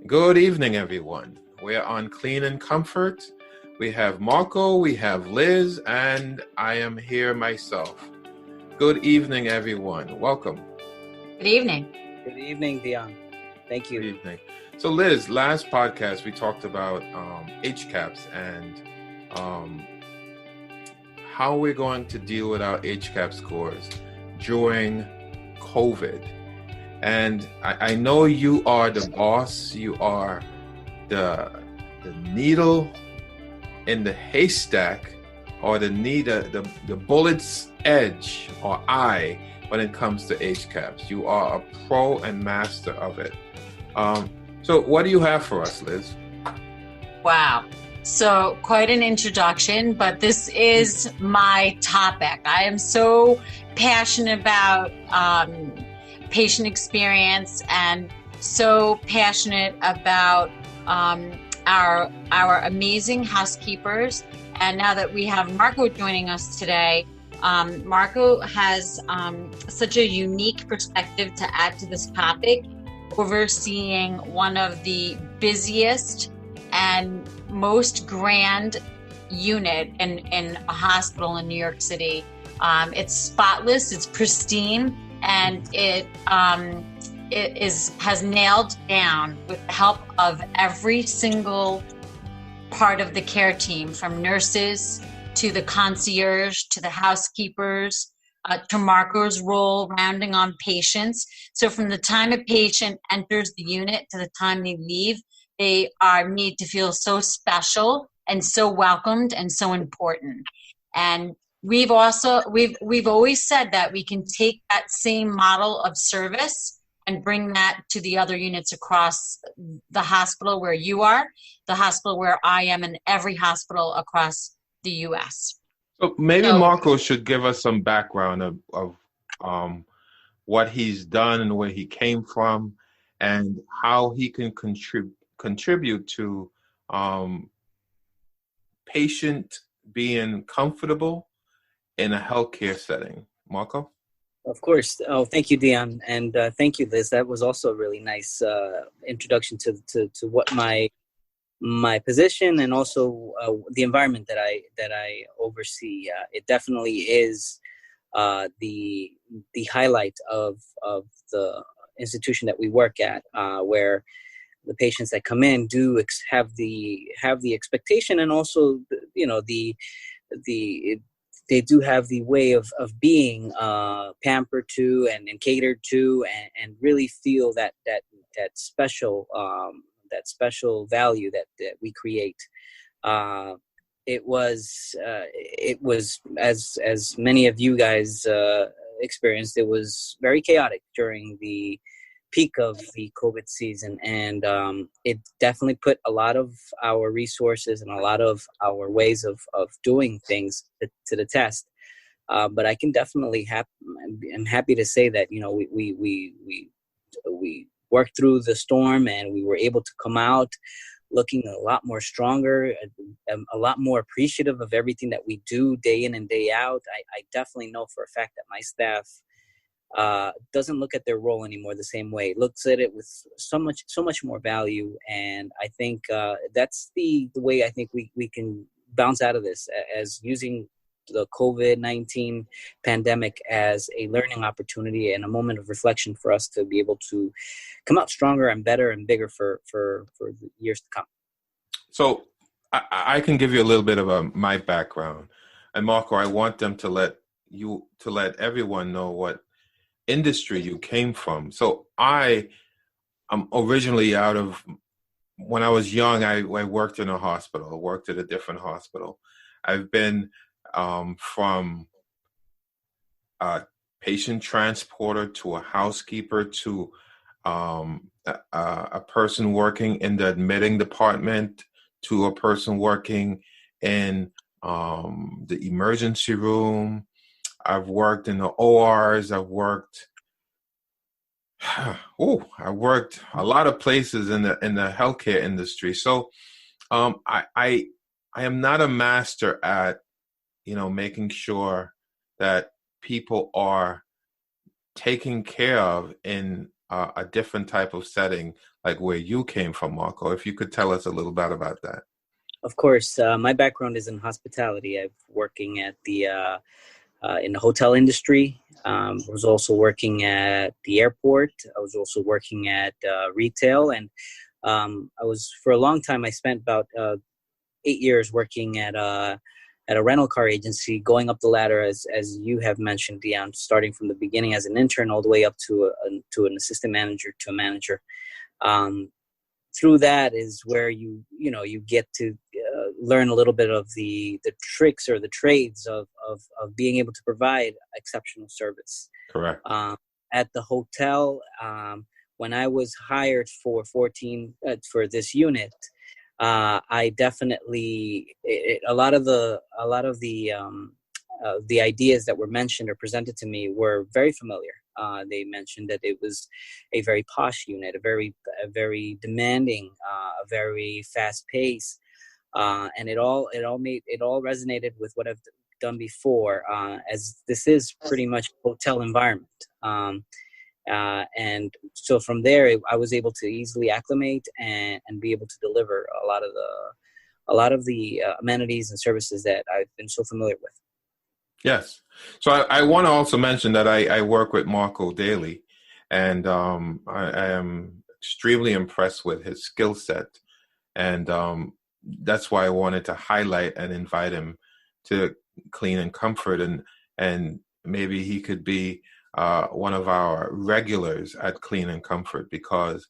Good evening, everyone. We're on Clean and Comfort. We have Marco, we have Liz, and I am here myself. Good evening, everyone. Welcome. Good evening. Good evening, Dion. Thank you. Good evening. So, Liz, last podcast we talked about HCAPS and how we're going to deal with our HCAP scores during COVID. And I know you are the boss. You are the needle in the haystack, or the bullet's edge or eye when it comes to HCAPS. You are a pro and master of it. So what do you have for us, Liz? Wow. So quite an introduction, but this is my topic. I am so passionate about patient experience and so passionate about our amazing housekeepers. And now that we have Marco joining us today, Marco has such a unique perspective to add to this topic, overseeing one of the busiest and most grand unit in a hospital in New York City. It's spotless, it's pristine, and it has nailed down with the help of every single part of the care team, from nurses to the concierge to the housekeepers, to Marco's role rounding on patients. So from the time a patient enters the unit to the time they leave, they are made to feel so special and so welcomed and so important. And we've always said that we can take that same model of service and bring that to the other units across the hospital where you are, the hospital where I am, and every hospital across the U.S. So maybe Marco should give us some background of what he's done and where he came from, and how he can contribute to patient being comfortable in a healthcare setting. Marco? Of course. Oh, thank you, Dion, and thank you, Liz. That was also a really nice introduction to what my position and also the environment that I oversee. It definitely is the highlight of the institution that we work at, where the patients that come in do have the expectation, and also they do have the way of being pampered to and catered to, and really feel that special value that we create. It was as many of you guys experienced. It was very chaotic during the peak of the COVID season, and it definitely put a lot of our resources and a lot of our ways of doing things to the test. But I can definitely I'm happy to say that we worked through the storm, and we were able to come out looking a lot more stronger, a lot more appreciative of everything that we do day in and day out. I definitely know for a fact that my staff doesn't look at their role anymore the same way. It looks at it with so much more value, and I think that's the way I think we can bounce out of this, as using the COVID-19 pandemic as a learning opportunity and a moment of reflection for us to be able to come out stronger and better and bigger for the years to come. So I can give you a little bit of my background, and Marco, I want them to let everyone know what industry you came from. So I am originally when I was young, I worked in a hospital. I worked at a different hospital. I've been from a patient transporter to a housekeeper to a person working in the admitting department to a person working in the emergency room. I've worked in the ORs. I worked a lot of places in the healthcare industry. So I am not a master at making sure that people are taken care of in a different type of setting like where you came from, Marco. If you could tell us a little bit about that. Of course, my background is in hospitality. I'm working at the in the hotel industry. I was also working at the airport. I was also working at retail, and I was for a long time. I spent about 8 years working at a rental car agency, going up the ladder as you have mentioned, Dion, starting from the beginning as an intern all the way up to an assistant manager to a manager. Through that is where you get to learn a little bit of the tricks or the trades of being able to provide exceptional service. Correct. At the hotel, when I was hired for this unit, I definitely a lot of the ideas that were mentioned or presented to me were very familiar. They mentioned that it was a very posh unit, a very demanding, a very fast pace, and it all resonated with what I've done before, as this is pretty much a hotel environment. And so from there, I was able to easily acclimate and be able to deliver a lot of the amenities and services that I've been so familiar with. Yes. So I want to also mention that I work with Marco daily, and I am extremely impressed with his skill set. And that's why I wanted to highlight and invite him to Clean and Comfort, and maybe he could be one of our regulars at Clean and Comfort, because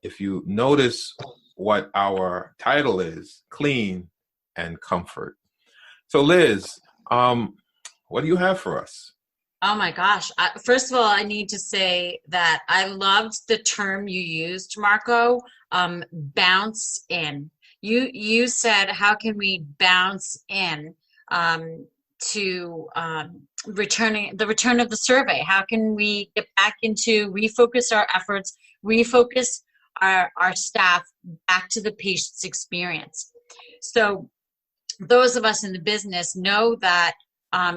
if you notice what our title is, Clean and Comfort. So Liz, what do you have for us? Oh my gosh. First of all, I need to say that I loved the term you used, Marco, bounce in. You said, how can we bounce in to return of the survey? How can we get back into, refocus our efforts, refocus our staff back to the patient's experience? So those of us in the business know that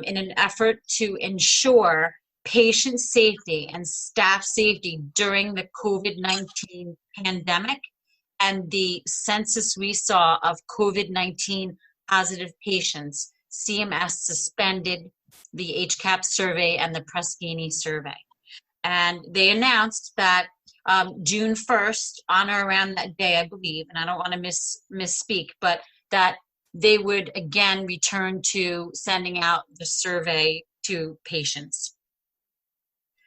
in an effort to ensure patient safety and staff safety during the COVID-19 pandemic and the census we saw of COVID-19 positive patients, CMS suspended the HCAP survey and the Press-Ganey survey. And they announced that June 1st, on or around that day, I believe, and I don't want to misspeak, but that they would again return to sending out the survey to patients.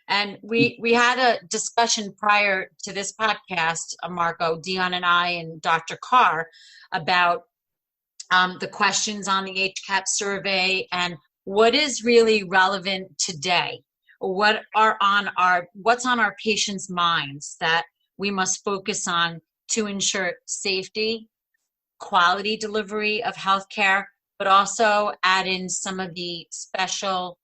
And we had a discussion prior to this podcast, Marco, Dion and I and Dr. Carr, about the questions on the HCAP survey and what is really relevant today. What's on our patients' minds that we must focus on to ensure safety, quality delivery of healthcare, but also add in some of the special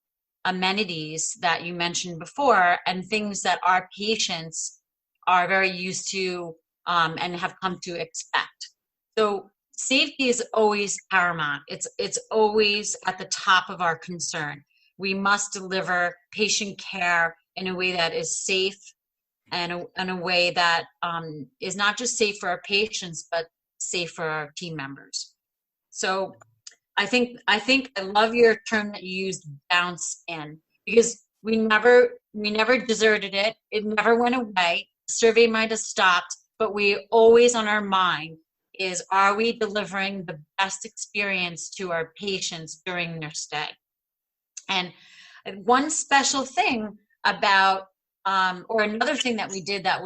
amenities that you mentioned before and things that our patients are very used to and have come to expect. So safety is always paramount. It's always at the top of our concern. We must deliver patient care in a way that is safe and in a way that is not just safe for our patients, but safe for our team members. So I think I love your term that you used, bounce in, because we never deserted it. It never went away. The survey might have stopped, but we always on our mind is, are we delivering the best experience to our patients during their stay? And one special thing about, or another thing that we did that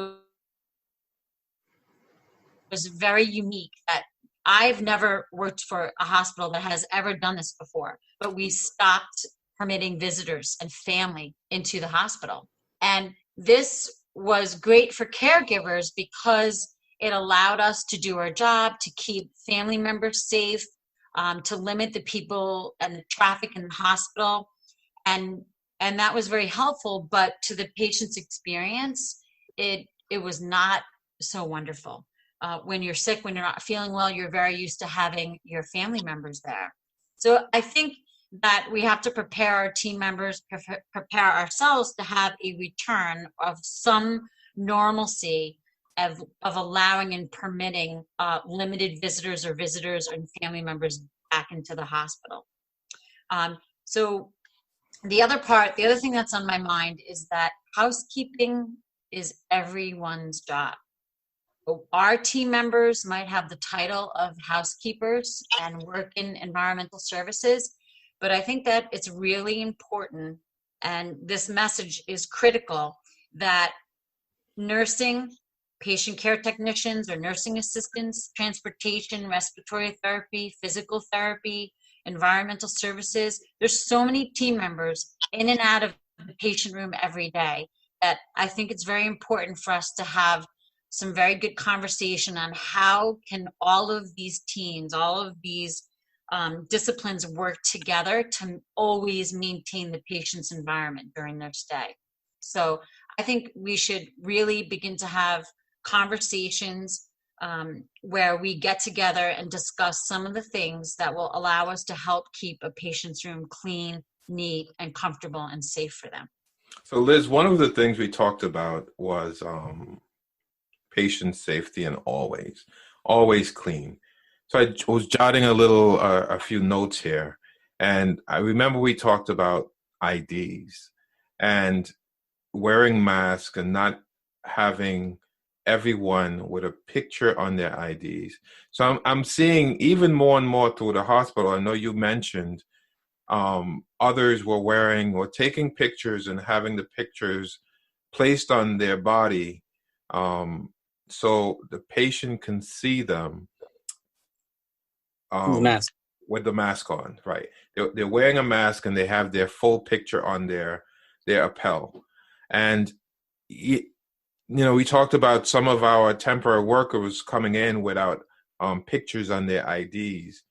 was very unique, that I've never worked for a hospital that has ever done this before, but we stopped permitting visitors and family into the hospital. And this was great for caregivers because it allowed us to do our job, to keep family members safe, to limit the people and the traffic in the hospital. And that was very helpful, but to the patient's experience, it was not so wonderful. When you're sick, when you're not feeling well, you're very used to having your family members there. So I think that we have to prepare our team members, prepare ourselves to have a return of some normalcy of allowing and permitting limited visitors or family members back into the hospital. So the other thing that's on my mind is that housekeeping is everyone's job. Our team members might have the title of housekeepers and work in environmental services, but I think that it's really important, and this message is critical, that nursing, patient care technicians or nursing assistants, transportation, respiratory therapy, physical therapy, environmental services, there's so many team members in and out of the patient room every day that I think it's very important for us to have some very good conversation on how can all of these teams, all of these disciplines work together to always maintain the patient's environment during their stay. So I think we should really begin to have conversations where we get together and discuss some of the things that will allow us to help keep a patient's room clean, neat, and comfortable and safe for them. So Liz, one of the things we talked about was patient safety and always clean. So I was jotting a few notes here, and I remember we talked about IDs and wearing masks and not having everyone with a picture on their IDs. So I'm seeing even more and more through the hospital. I know you mentioned others were taking pictures and having the pictures placed on their body so the patient can see them Mask. with the mask on, right? They're wearing a mask and they have their full picture on their lapel. And, we talked about some of our temporary workers coming in without pictures on their IDs.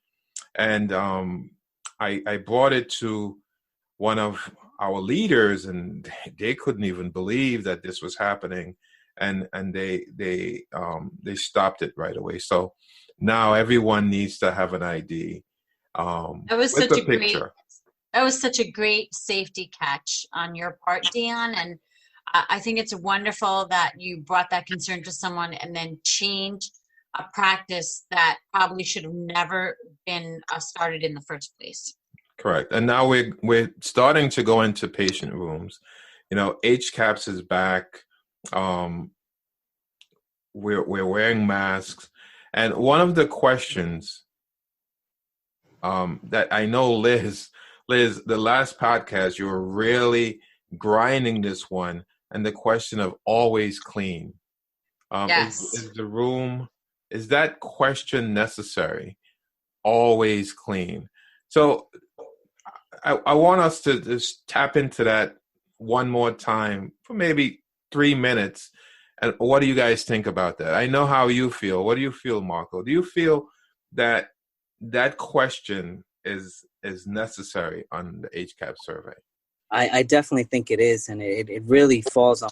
And I brought it to one of our leaders, and they couldn't even believe that this was happening. And they stopped it right away. So now everyone needs to have an ID That was with such the a great picture. that was such a great safety catch on your part, Dion. And I think it's wonderful that you brought that concern to someone and then changed a practice that probably should have never been started in the first place. Correct. And now we're starting to go into patient rooms. HCAPS is back. We're wearing masks. And one of the questions that I know, Liz, the last podcast, you were really grinding this one, and the question of always clean. Yes. Is the room, is that question necessary? Always clean. So I want us to just tap into that one more time for maybe 3 minutes. And what do you guys think about that? I know how you feel. What do you feel, Marco? Do you feel that that question is necessary on the HCAP survey? I definitely think it is, and it really falls on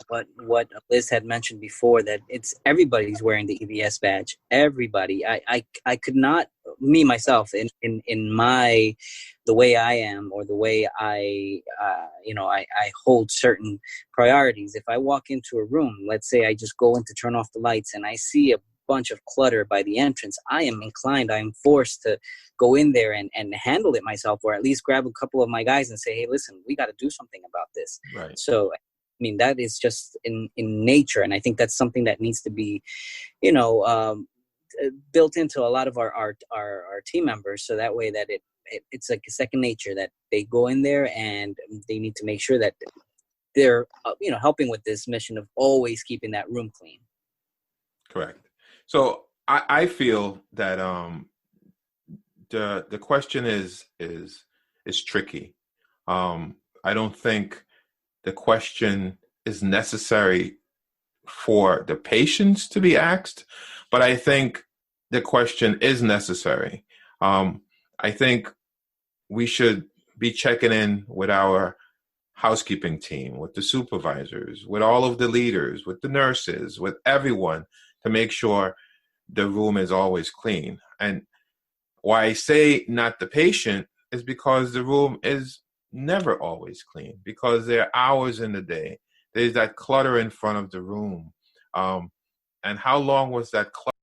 what Liz had mentioned before, that it's everybody's wearing the EVS badge. Everybody. I could not, me myself, in my the way I am, or the way I hold certain priorities. If I walk into a room, let's say I just go in to turn off the lights and I see a bunch of clutter by the entrance, I am forced to go in there and handle it myself, or at least grab a couple of my guys and say, hey, listen, we got to do something about this. Right. So, that is just in nature. And I think that's something that needs to be, built into a lot of our team members. So that way that it's like a second nature, that they go in there and they need to make sure that they're, helping with this mission of always keeping that room clean. Correct. So I feel that the question is tricky. I don't think the question is necessary for the patients to be asked, but I think the question is necessary. I think we should be checking in with our housekeeping team, with the supervisors, with all of the leaders, with the nurses, with everyone, to make sure the room is always clean. And why I say not the patient is because the room is never always clean, because there are hours in the day. There's that clutter in front of the room. And how long was that class?